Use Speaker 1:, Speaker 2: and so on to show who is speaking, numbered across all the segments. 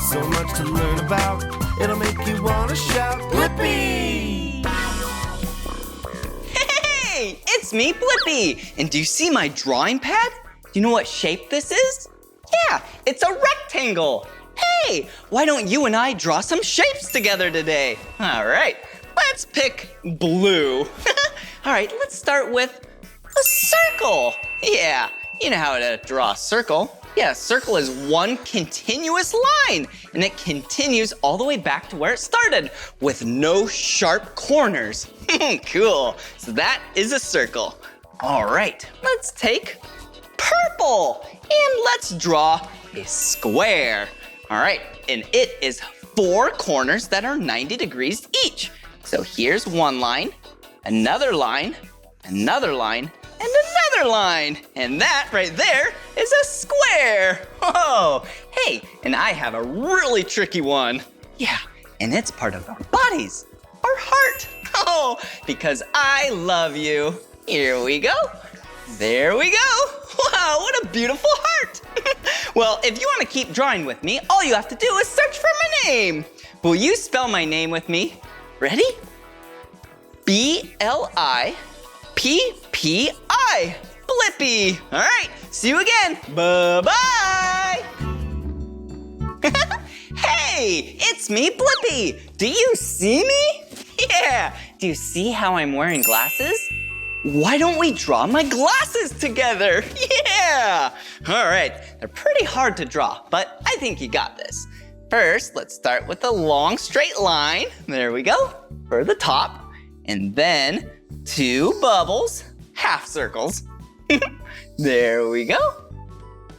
Speaker 1: so much to learn about. It'll make you want to shout, Blippi!
Speaker 2: Hey, it's me, Blippi. And do you see my drawing pad? Do you know what shape this is? Yeah, it's a rectangle. Hey, why don't you and I draw some shapes together today? All right, let's pick blue. All right, let's start with a circle. Yeah, you know how to draw a circle. Yeah, a circle is one continuous line, and it continues all the way back to where it started with no sharp corners. Cool, so that is a circle. All right, let's take purple, and let's draw a square. All right, and it is 4 corners that are 90 degrees each. So here's one line, another line, another line, and another line. And that right there is a square. Whoa, hey, and I have a really tricky one. Yeah, and it's part of our bodies, our heart. Oh, because I love you. Here we go. There we go. Wow, what a beautiful heart. Well, if you want to keep drawing with me, all you have to do is search for my name. Will you spell my name with me? Ready? B-L-I-P-P-I. Blippi. All right, see you again. Bye-bye. Hey, it's me, Blippi. Do you see me? Yeah. Do you see how I'm wearing glasses? Why don't we draw my glasses together? Yeah! All right, they're pretty hard to draw, but I think you got this. First, let's start with a long straight line. There we go, for the top. And then 2 bubbles, half circles. There we go.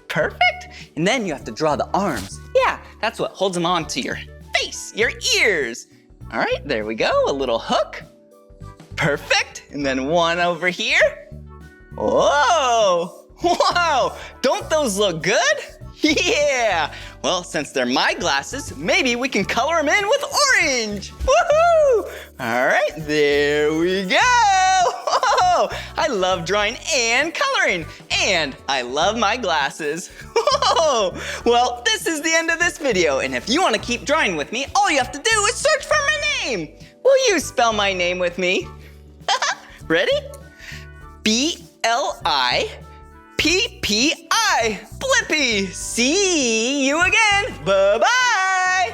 Speaker 2: Perfect. And then you have to draw the arms. Yeah, that's what holds them onto your face, your ears. All right, there we go, a little hook. Perfect, and then one over here. Whoa, wow, don't those look good? Yeah, well, since they're my glasses, maybe we can color them in with orange. Woohoo! All right, there we go. Whoa, I love drawing and coloring, and I love my glasses. Whoa, well, this is the end of this video, and if you want to keep drawing with me, all you have to do is search for my name. Will you spell my name with me? Ready? B-L-I-P-P-I. Blippi. See you again. Bye-bye.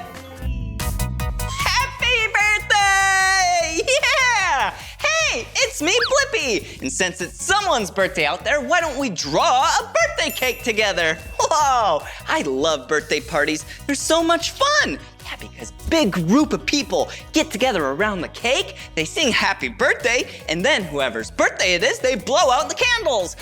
Speaker 2: Happy birthday! Yeah! Hey, it's me, Blippi. And since it's someone's birthday out there, why don't we draw a birthday cake together? Whoa, I love birthday parties. They're so much fun. Yeah, because big group of people get together around the cake, they sing happy birthday, and then whoever's birthday it is, they blow out the candles.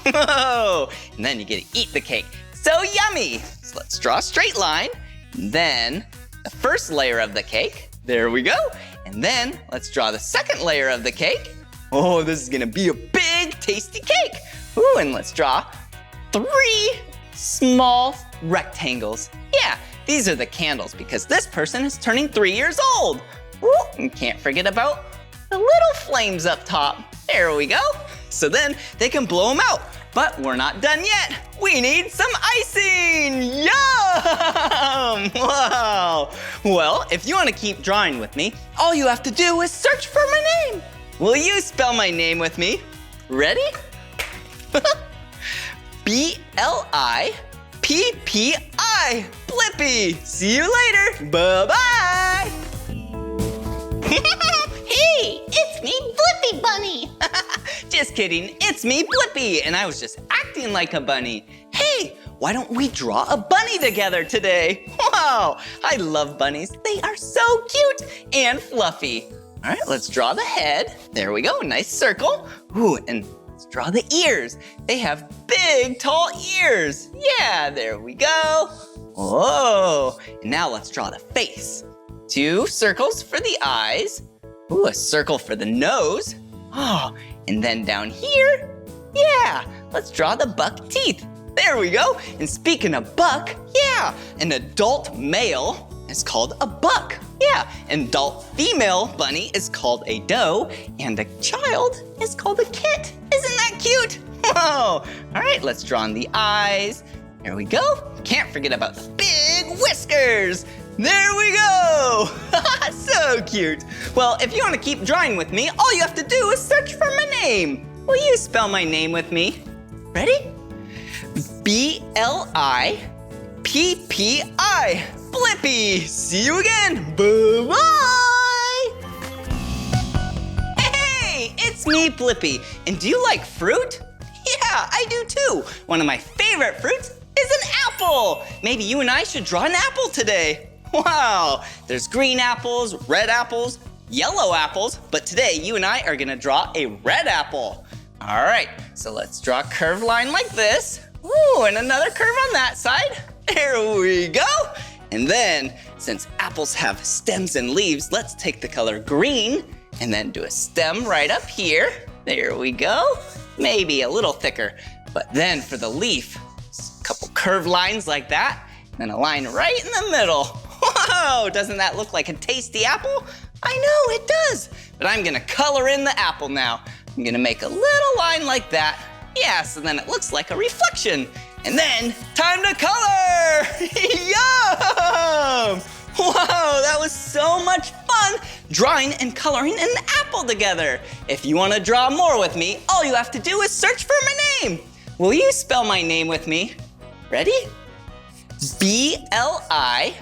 Speaker 2: Whoa! And then you get to eat the cake. So yummy. So let's draw a straight line. And then the first layer of the cake. There we go. And then let's draw the second layer of the cake. Oh, this is gonna be a big, tasty cake. Ooh, and let's draw 3 small rectangles. Yeah, these are the candles because this person is turning 3 years old. Ooh, and can't forget about the little flames up top. There we go. So then they can blow them out. But we're not done yet. We need some icing. Yum! Wow. Well, if you want to keep drawing with me, all you have to do is search for my name. Will you spell my name with me? Ready? B-L-I-P-P-I. Blippi. See you later. Bye-bye.
Speaker 3: Hey, it's me, Blippi Bunny.
Speaker 2: Just kidding, it's me, Blippi, and I was just acting like a bunny. Hey, why don't we draw a bunny together today? Wow, I love bunnies. They are so cute and fluffy. All right, let's draw the head. There we go, nice circle. Ooh, and let's draw the ears. They have big, tall ears. Yeah, there we go. Whoa, and now let's draw the face. 2 circles for the eyes. Ooh, a circle for the nose. Oh, and then down here, yeah, let's draw the buck teeth. There we go. And speaking of buck, yeah, an adult male is called a buck. Yeah, an adult female bunny is called a doe, and a child is called a kit. Isn't that cute? Whoa. All right, let's draw on the eyes. There we go. Can't forget about the big whiskers. whiskers. There we go. So cute. Well, if you want to keep drawing with me, all you have to do is search for my name. Will you spell my name with me? Ready? B-L-I-P-P-I. Blippi. See you again. Bye-bye. Hey, it's me, Blippi. And do you like fruit? Yeah, I do too. One of my favorite fruits is an apple. Maybe you and I should draw an apple today. Wow, there's green apples, red apples, yellow apples, but today you and I are gonna draw a red apple. All right, so let's draw a curved line like this. Ooh, and another curve on that side. There we go. And then, since apples have stems and leaves, let's take the color green and then do a stem right up here. There we go. Maybe a little thicker. But then for the leaf, a couple curved lines like that, and a line right in the middle. Whoa, doesn't that look like a tasty apple? I know, it does. But I'm gonna color in the apple now. I'm gonna make a little line like that. Yeah, so then it looks like a reflection. And then, time to color! Yum! Whoa, that was so much fun drawing and coloring an apple together. If you wanna draw more with me, all you have to do is search for my name. Will you spell my name with me? Ready? B-L-I-P-P-I.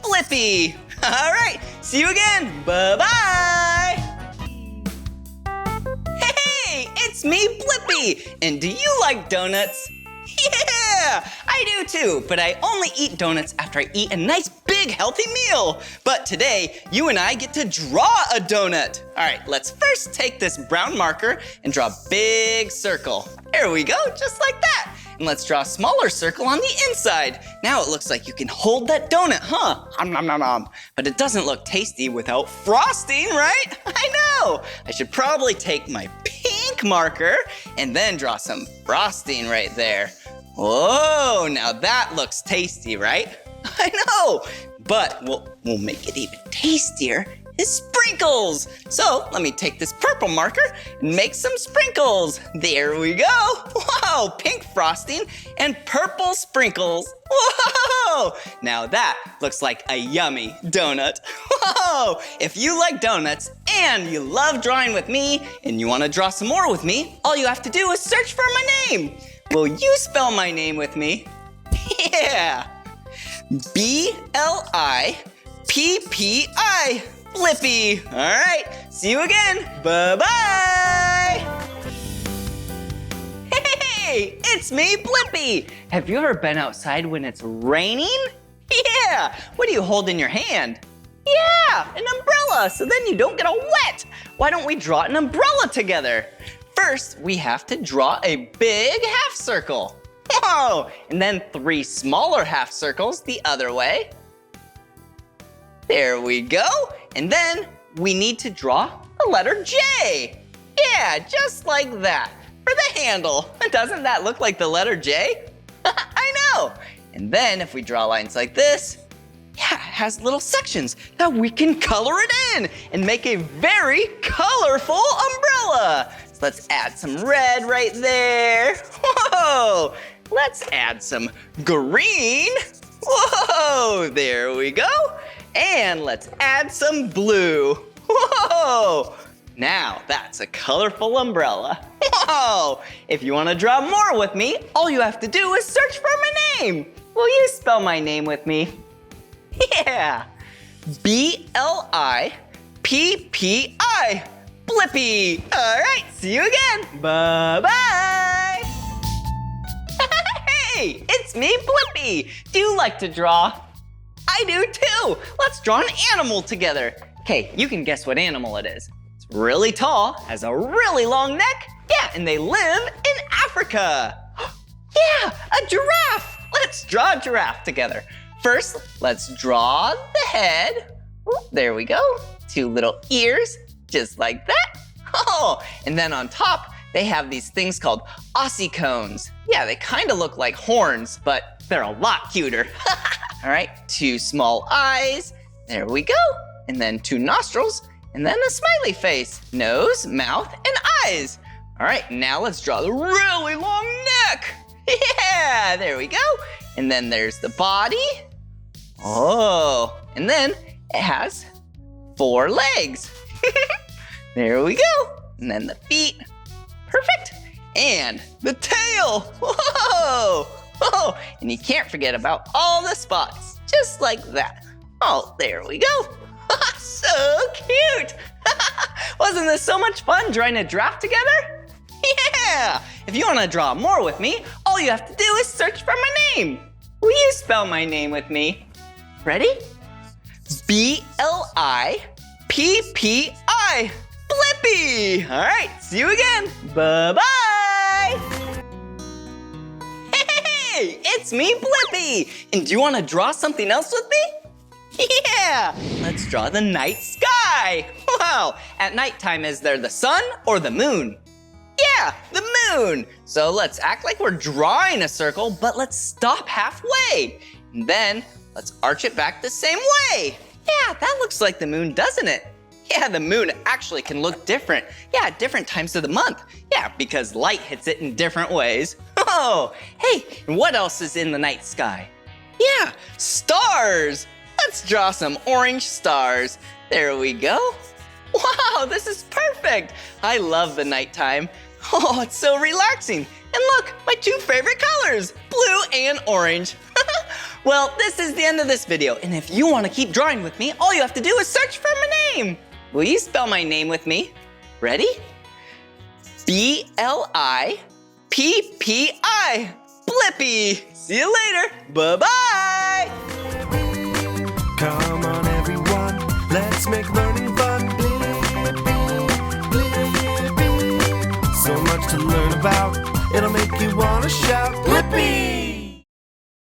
Speaker 2: Blippi. All right, see you again. Bye-bye. Hey, it's me, Blippi. And do you like donuts? Yeah, I do too, but I only eat donuts after I eat a nice big healthy meal. But today, you and I get to draw a donut. All right, let's first take this brown marker and draw a big circle. There we go, just like that. And let's draw a smaller circle on the inside. Now it looks like you can hold that donut, huh? Om nom nom nom. But it doesn't look tasty without frosting, right? I know. I should probably take my pink marker and then draw some frosting right there. Whoa, now that looks tasty, right? I know. But we'll make it even tastier is sprinkles. So let me take this purple marker and make some sprinkles. There we go. Wow, pink frosting and purple sprinkles. Whoa, now that looks like a yummy donut. Whoa, if you like donuts and you love drawing with me and you want to draw some more with me, all you have to do is search for my name. Will you spell my name with me? Yeah, B-L-I-P-P-I. Blippi. All right, see you again. Bye-bye. Hey, it's me, Blippi. Have you ever been outside when it's raining? Yeah, what do you hold in your hand? Yeah, an umbrella, so then you don't get all wet. Why don't we draw an umbrella together? First, we have to draw a big half circle. Whoa, and then 3 smaller half circles the other way. There we go. And then we need to draw a letter J. Yeah, just like that, for the handle. Doesn't that look like the letter J? I know. And then if we draw lines like this, yeah, it has little sections that we can color it in and make a very colorful umbrella. So let's add some red right there. Whoa, let's add some green. Whoa, there we go. And let's add some blue. Whoa! Now that's a colorful umbrella. Whoa! If you want to draw more with me, all you have to do is search for my name. Will you spell my name with me? Yeah, B-L-I-P-P-I. Blippi. All right, see you again. Bye-bye. Hey, it's me, Blippi. Do you like to draw? I do too. Let's draw an animal together. Okay, you can guess what animal it is. It's really tall, has a really long neck. Yeah, and they live in Africa. Yeah, a giraffe. Let's draw a giraffe together. First, let's draw the head. Ooh, there we go. 2 little ears, just like that. Oh, and then on top, they have these things called ossicones. Yeah, they kind of look like horns, but they're a lot cuter. All right, 2 small eyes. There we go. And then 2 nostrils, and then a smiley face. Nose, mouth, and eyes. All right, now let's draw the really long neck. Yeah, there we go. And then there's the body. Oh, and then it has 4 legs. There we go. And then the feet. Perfect. And the tail. Whoa. Oh, and you can't forget about all the spots. Just like that. Oh, there we go. So cute. Wasn't this so much fun drawing a giraffe together? Yeah. If you want to draw more with me, all you have to do is search for my name. Will you spell my name with me? Ready? B-L-I-P-P-I. Blippi. All right, see you again. Bye-bye. Hey, it's me, Blippi. And do you want to draw something else with me? Yeah, let's draw the night sky. Wow, at nighttime, is there the sun or the moon? Yeah, the moon. So let's act like we're drawing a circle, but let's stop halfway. And then let's arch it back the same way. Yeah, that looks like the moon, doesn't it? Yeah, the moon actually can look different. Yeah, at different times of the month. Yeah, because light hits it in different ways. Oh, hey, and what else is in the night sky? Yeah, stars. Let's draw some orange stars. There we go. Wow, this is perfect. I love the nighttime. Oh, it's so relaxing. And look, my 2 favorite colors, blue and orange. Well, this is the end of this video. And if you want to keep drawing with me, all you have to do is search for my name. Will you spell my name with me? Ready? B-L-I-P-P-I. Blippi. See you later. Bye-bye.
Speaker 1: Come on, everyone, let's make learning fun. So much to learn about, it'll make you want to shout, Blippi!